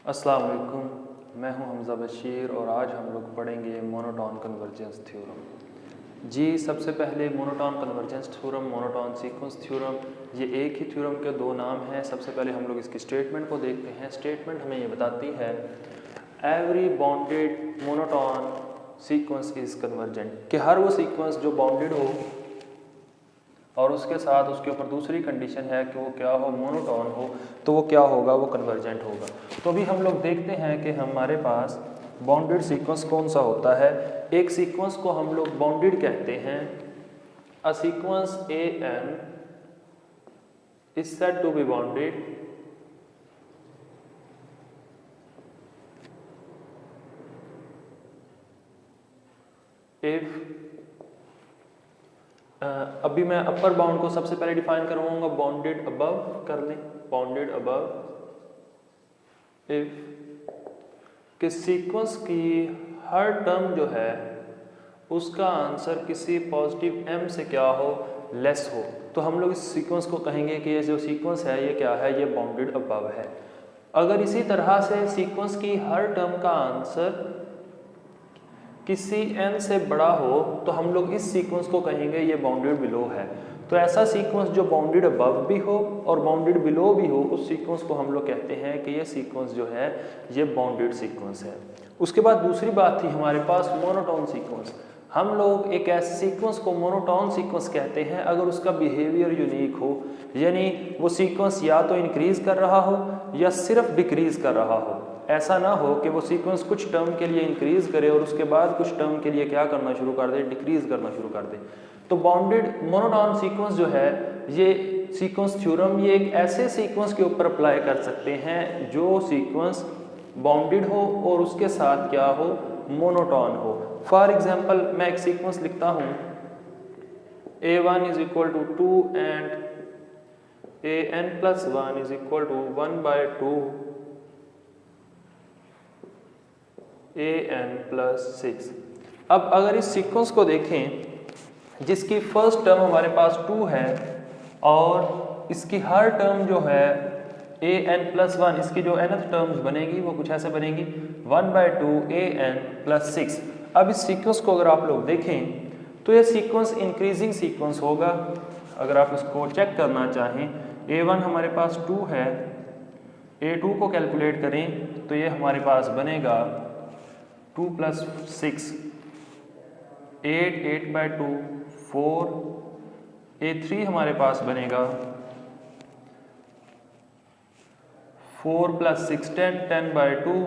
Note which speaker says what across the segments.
Speaker 1: अस्सलाम वालेकुम, मैं हूं हमज़ा बशीर और आज हम लोग पढ़ेंगे मोनोटोन कन्वर्जेंस थ्योरम। जी सबसे पहले monotone convergence theorem, monotone sequence theorem, ये एक ही थ्योरम के दो नाम हैं। सबसे पहले हम लोग इसकी स्टेटमेंट को देखते हैं। स्टेटमेंट हमें ये बताती है every bounded monotone sequence is convergent, कि हर वो सीक्वेंस जो बाउंडेड हो और उसके साथ उसके ऊपर दूसरी कंडीशन है कि वो क्या हो, मोनोटोन हो, तो वो क्या होगा, वो कन्वर्जेंट होगा। तो अभी हम लोग देखते हैं कि हमारे पास बाउंडेड सीक्वेंस कौन सा होता है। एक सीक्वेंस को हम लोग बाउंडेड कहते हैं। A sequence a n is said to be bounded if अभी मैं अपर बाउंड को सबसे पहले डिफाइन करवाऊंगा, बाउंडेड अबव कर लें, बाउंडेड अबव इफ कि सीक्वेंस की हर टर्म जो है उसका आंसर किसी पॉजिटिव m से क्या हो, लेस हो, तो हम लोग इस सीक्वेंस को कहेंगे कि ये जो सीक्वेंस है ये क्या है, ये बाउंडेड अबव है। अगर इसी तरह से सीक्वेंस की हर टर्म का आंसर किसी n से बड़ा हो तो हम लोग इस सीक्वेंस को कहेंगे ये बाउंडेड बिलो है। तो ऐसा सीक्वेंस जो बाउंडेड अबव भी हो और बाउंडेड बिलो भी हो, उस सीक्वेंस को हम लोग कहते हैं कि ये सीक्वेंस जो है ये बाउंडेड सीक्वेंस है। उसके बाद दूसरी बात थी हमारे पास मोनोटोन सीक्वेंस। हम लोग एक ऐसे सीक्वेंस को मोनोटोन सीक्वेंस कहते हैं अगर उसका बिहेवियर यूनिक हो, यानी वो सीक्वेंस या तो इंक्रीज कर रहा हो या सिर्फ डिक्रीज कर रहा हो। ऐसा ना हो कि वो सीक्वेंस कुछ टर्म के लिए इंक्रीज करे और उसके बाद कुछ टर्म के लिए क्या करना शुरू कर दे, डिक्रीज करना शुरू कर दे। तो बाउंडेड मोनोटोन सीक्वेंस जो है ये सीक्वेंस थ्योरम, ये एक ऐसे सीक्वेंस के ऊपर अप्लाई कर सकते हैं जो सीक्वेंस बाउंडेड हो और उसके साथ क्या हो, मोनोटोन हो। फॉर एग्जांपल मैं एक सीक्वेंस लिखता हूं a1 is equal to 2 and an plus 1 is equal to 1/2 an plus 6। अब अगर इस सीक्वेंस को देखें जिसकी फर्स्ट टर्म हमारे पास 2 है और इसकी हर टर्म जो है an प्लस 1, इसकी जो nth टर्म्स बनेगी वो कुछ ऐसे बनेगी 1/2 an प्लस 6। अब इस सीक्वेंस को अगर आप लोग देखें तो ये सीक्वेंस इंक्रीजिंग सीक्वेंस होगा। अगर आप इसको चेक करना चाहें, a1 हमारे पास 2 है, a2 को कैलकुलेट करें तो ये हमारे पास बनेगा 2 प्लस 6 8, 8/2 4, a3 हमारे पास बनेगा 4 प्लस 6 10, 10/2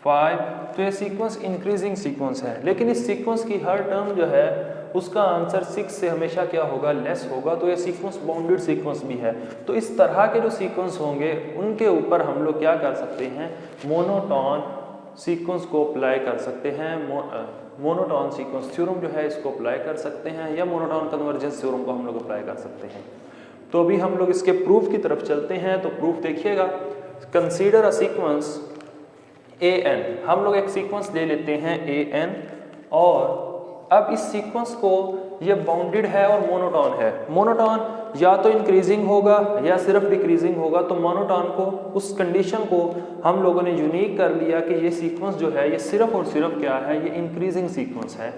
Speaker 1: 5। तो ये सीक्वेंस इंक्रीजिंग सीक्वेंस है, लेकिन इस सीक्वेंस की हर टर्म जो है उसका आंसर 6 से हमेशा क्या होगा, लेस होगा। तो ये सीक्वेंस बाउंडेड सीक्वेंस भी है। तो इस तरह के जो सीक्वेंस होंगे उनके ऊपर हम लोग क्या कर सकते हैं, मोनोटोन सीक्वेंस को अप्लाई कर सकते हैं। मोनोटोन सीक्वेंस थ्योरम जो है इसको अप्लाई कर सकते हैं या मोनोटोन कन्वर्जेंस थ्योरम को हम लोग अप्लाई कर सकते हैं। तो अभी हम लोग इसके प्रूफ की तरफ चलते हैं। तो प्रूफ देखिएगा, कंसीडर अ सीक्वेंस an। हम लोग एक सीक्वेंस ले लेते हैं an और अब इस सीक्वेंस को ये बाउंडेड है और मोनोटोन है। मोनोटोन या तो इंक्रीजिंग होगा या सिर्फ डिक्रीजिंग होगा। तो मोनोटोन को, उस कंडीशन को हम लोगों ने यूनिक कर लिया कि ये सीक्वेंस जो है ये सिर्फ और सिर्फ क्या है, ये इंक्रीजिंग सीक्वेंस है।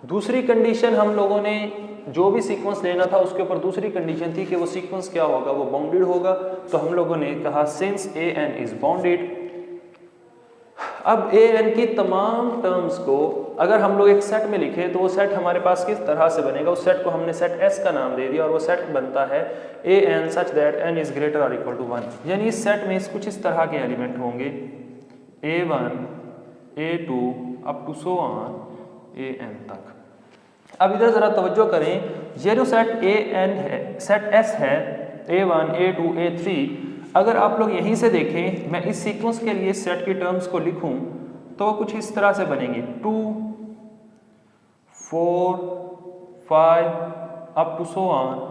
Speaker 1: दूसरी कंडीशन हम लोगों ने जो भी सीक्वेंस लेना था उसके ऊपर दूसरी कंडीशन थी कि वो सीक्वेंस क्या होगा, वो बाउंडेड होगा। तो हम लोगों ने कहा सिंस an इज बाउंडेड। अब an की तमाम टर्म्स को अगर हम लोग एक सेट में लिखें तो वो सेट हमारे पास किस तरह से बनेगा, उस सेट को हमने सेट S का नाम दे दिया और वो सेट बनता है an such that n is greater और इक्वल टू 1। यानी इस सेट में कुछ इस तरह के एलिमेंट होंगे a1 a2 up to so on an तक। अब इधर जरा तवज्जो करें, ये जो सेट an है, सेट S है, a1 a2 a3, अगर आप लोग यहीं से देखें, मैं इस सीक्वेंस के लिए सेट की टर्म्स को लिखूं तो वो कुछ इस तरह से बनेंगे 2 4 5 अप टू सो ऑन।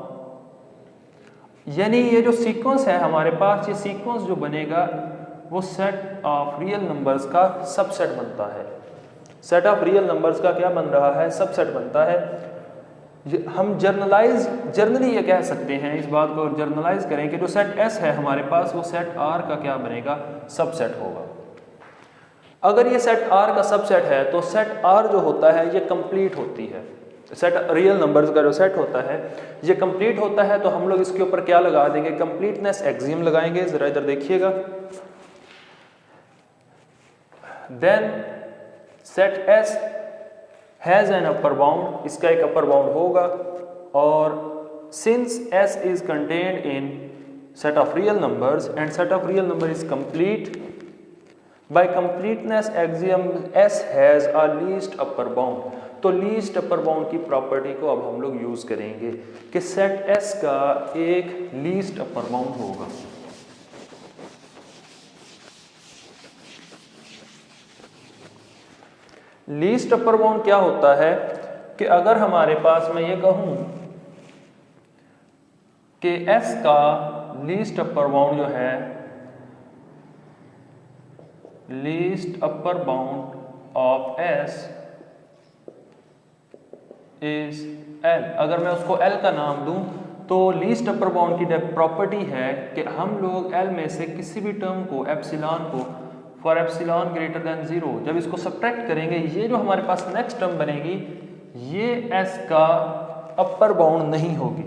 Speaker 1: यानी ये जो सीक्वेंस है हमारे पास, ये सीक्वेंस जो बनेगा वो सेट ऑफ रियल नंबर्स का सबसेट बनता है। सेट ऑफ रियल नंबर्स का क्या बन रहा है, सबसेट बनता है। हम जर्नली ये कह सकते हैं, इस बात को जर्नलाइज करें कि जो सेट S है हमारे पास वो सेट R का क्या बनेगा, सबसेट होगा। अगर ये सेट R का सबसेट है तो सेट R जो होता है ये कंप्लीट होती है, सेट रियल नंबर्स का जो सेट होता है ये कंप्लीट होता है। तो हम लोग इसके ऊपर क्या लगा देंगे, कंप्लीटनेस एक्सियम लगाएंगे। जरा इधर देखिएगा, then set S has an upper bound, इसका एक अपर बाउंड होगा, और since S is contained in set of real numbers and set of real number is complete, by completeness axiom S has a least upper bound. तो least upper bound की property को अब हम लोग use करेंगे कि सेट S का एक लीस्ट अपर बाउंड होगा। लीस्ट अपर बाउंड क्या होता है कि अगर हमारे पास मैं ये कहूं कि S का लीस्ट अपर बाउंड जो है, least upper bound of S is L, अगर मैं उसको L का नाम दूं तो लीस्ट अपर बाउंड की प्रॉपर्टी है कि हम लोग L में से किसी भी टर्म को, एप्सिलॉन को, फॉर एप्सिलॉन ग्रेटर देन 0, जब इसको सब्ट्रैक्ट करेंगे, ये जो हमारे पास नेक्स्ट टर्म बनेगी ये S का अपर बाउंड नहीं होगी,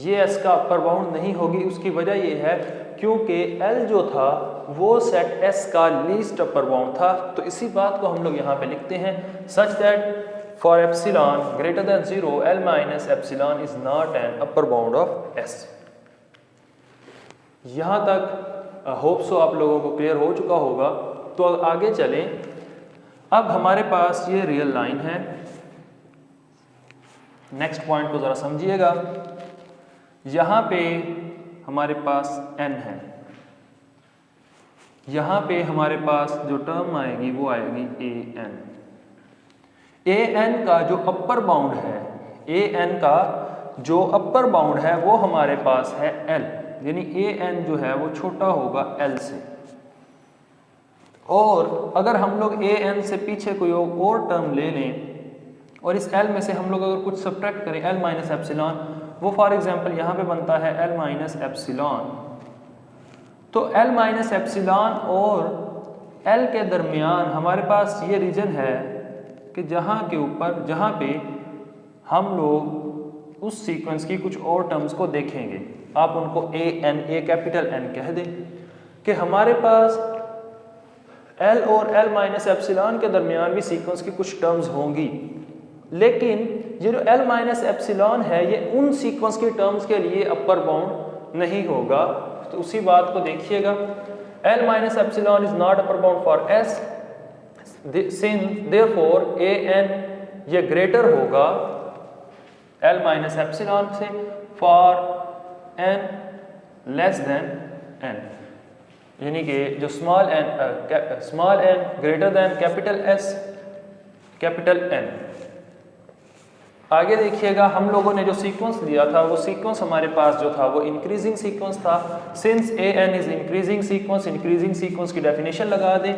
Speaker 1: ये S का अपर बाउंड नहीं होगी। उसकी वजह ये है क्योंकि L जो था वो सेट S का लीस्ट अपर बाउंड था। तो इसी बात को हम लोग यहाँ पे लिखते हैं, such that for epsilon greater than 0 L minus epsilon is not an upper bound of S। यहाँ तक होप सो आप लोगों को क्लियर हो चुका होगा। तो आगे चलें, अब हमारे पास ये रियल लाइन है। नेक्स्ट पॉइंट को जरा समझिएगा, यहाँ पे हमारे पास n है, यहाँ पे हमारे पास जो टर्म आएगी वो आएगी an का जो अपर बाउंड है, an का जो अपर बाउंड है वो हमारे पास है L, यानी an जो है वो छोटा होगा L से। और अगर हम लोग an से पीछे कोई और टर्म ले लें और इस L में से हम लोग अगर कुछ सब्ट्रैक्ट करें L माइनस एप्सिलॉन, वो फॉर एग्जांपल यहाँ पे बनता है L माइनस एप्सिलॉन। तो L माइनस एप्सिलॉन और L के दरमियान हमारे पास ये रीजन है कि जहाँ के ऊपर, जहाँ पे हम लोग उस सीक्वेंस की कुछ और टर्म्स को देखेंगे, आप उनको A कैपिटल N कह दें, कि हमारे पास L और L माइनस एप्सिलॉन के दरमियान भी सीक्वेंस की कुछ टर्म्स होंगी, लेकिन ये जो L माइनस एप्सिलॉन है ये उन सीक्वेंस की टर्म्स के लिए अपर बाउंड नहीं होगा। तो उसी बात को देखिएगा, L minus epsilon is not upper bound for S, therefore an ये ग्रेटर होगा L माइनस एप्सिलॉन से for n less than n, यानी कि जो small n greater than capital S capital N। आगे देखिएगा, हम लोगों ने जो सीक्वेंस लिया था वो सीक्वेंस हमारे पास जो था वो इंक्रीजिंग सीक्वेंस था। Since an is increasing sequence की डेफिनेशन लगा दें,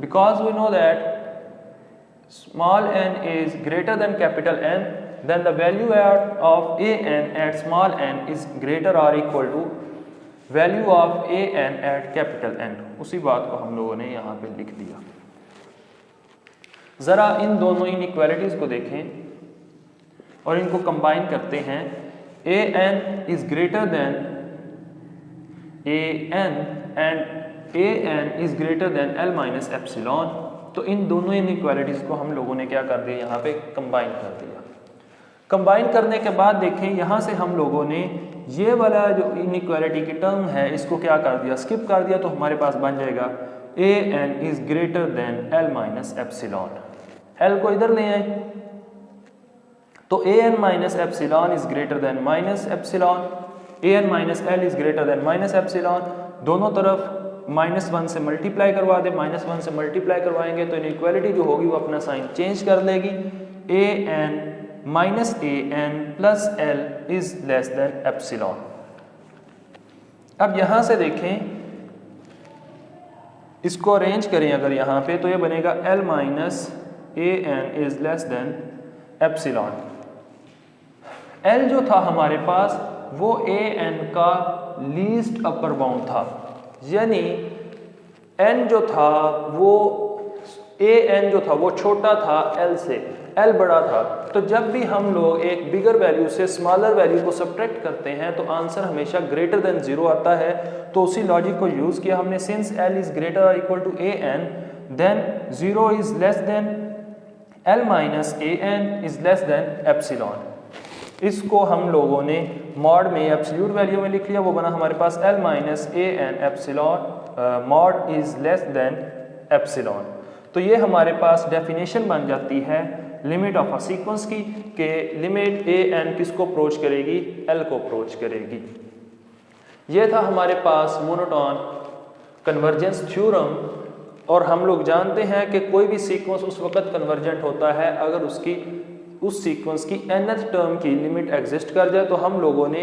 Speaker 1: because we know that small n is greater than capital N, then the value of an at small n is greater or equal to value of an at capital N। उसी बात को हम लोगों ने यहाँ पे लिख दिया। ज़रा इन दोनों इनइक्वालिटीज़ को देखें और इनको कंबाइन करते हैं। an is greater than an and an is greater than L minus epsilon। तो इन दोनों इनइक्वालिटीज़ को हम लोगों ने क्या कर दिया, यहाँ पे कंबाइन कर दिया। कंबाइन करने के बाद देखें, यहाँ से हम लोगों ने ये वाला जो इनइक्वालिटी की टर्म है इसको क्या कर दिया, स्किप कर दिया। तो हमारे पास बन जाएगा an is greater than L minus epsilon. L को इधर ले आए तो an minus epsilon is greater than minus epsilon, an minus L is greater than minus epsilon. दोनों तरफ -1 से मल्टीप्लाई करवा दे, -1 से मल्टीप्लाई करवाएंगे तो इनइक्वालिटी जो होगी वो अपना साइन चेंज कर लेगी। an minus an plus L is less than epsilon. अब यहाँ से देखें, इसको अरेंज करें अगर यहाँ पे, तो ये बनेगा L minus an is less than epsilon. L जो था हमारे पास वो ए एन का लीस्ट अपर बाउंड था, यानी एन जो था वो ए एन जो था वो छोटा था एल से, एल बड़ा था। तो जब भी हम लोग एक बिगर वैल्यू से स्मॉलर वैल्यू को सब्ट्रैक्ट करते हैं तो आंसर हमेशा ग्रेटर देन 0 आता है। तो उसी लॉजिक को यूज किया हमने, सिंस एल इज ग्रेटर और equal to a n then 0 is less than L minus A n is less than epsilon. इसको हम लोगों ने मॉड में एब्सोल्यूट वैल्यू में लिख लिया, वो बना हमारे पास L minus A N epsilon mod is less than epsilon. तो ये हमारे पास डेफिनेशन बन जाती है लिमिट ऑफ अ सीक्वेंस की, कि लिमिट ए एन किसको अप्रोच करेगी, एल को अप्रोच करेगी। ये था हमारे पास मोनोटोन कन्वर्जेंस थ्योरम। और हम लोग जानते हैं कि कोई भी सीक्वेंस उस वक्त कन्वर्जेंट होता है अगर उस सीक्वेंस की nth टर्म की लिमिट एग्जिस्ट कर जाए। तो हम लोगों ने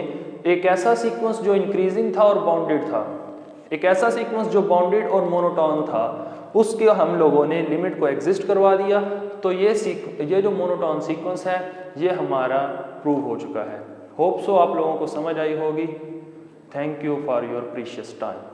Speaker 1: एक ऐसा सीक्वेंस जो इंक्रीजिंग था और बाउंडेड था, एक ऐसा सीक्वेंस जो बाउंडेड और मोनोटोन था, उसके हम लोगों ने लिमिट को एग्जिस्ट करवा दिया। तो ये जो मोनोटोन सीक्वेंस है ये हमारा प्रूव हो चुका है। होप सो आप लोगों को समझ आई होगी। Thank you for your precious time.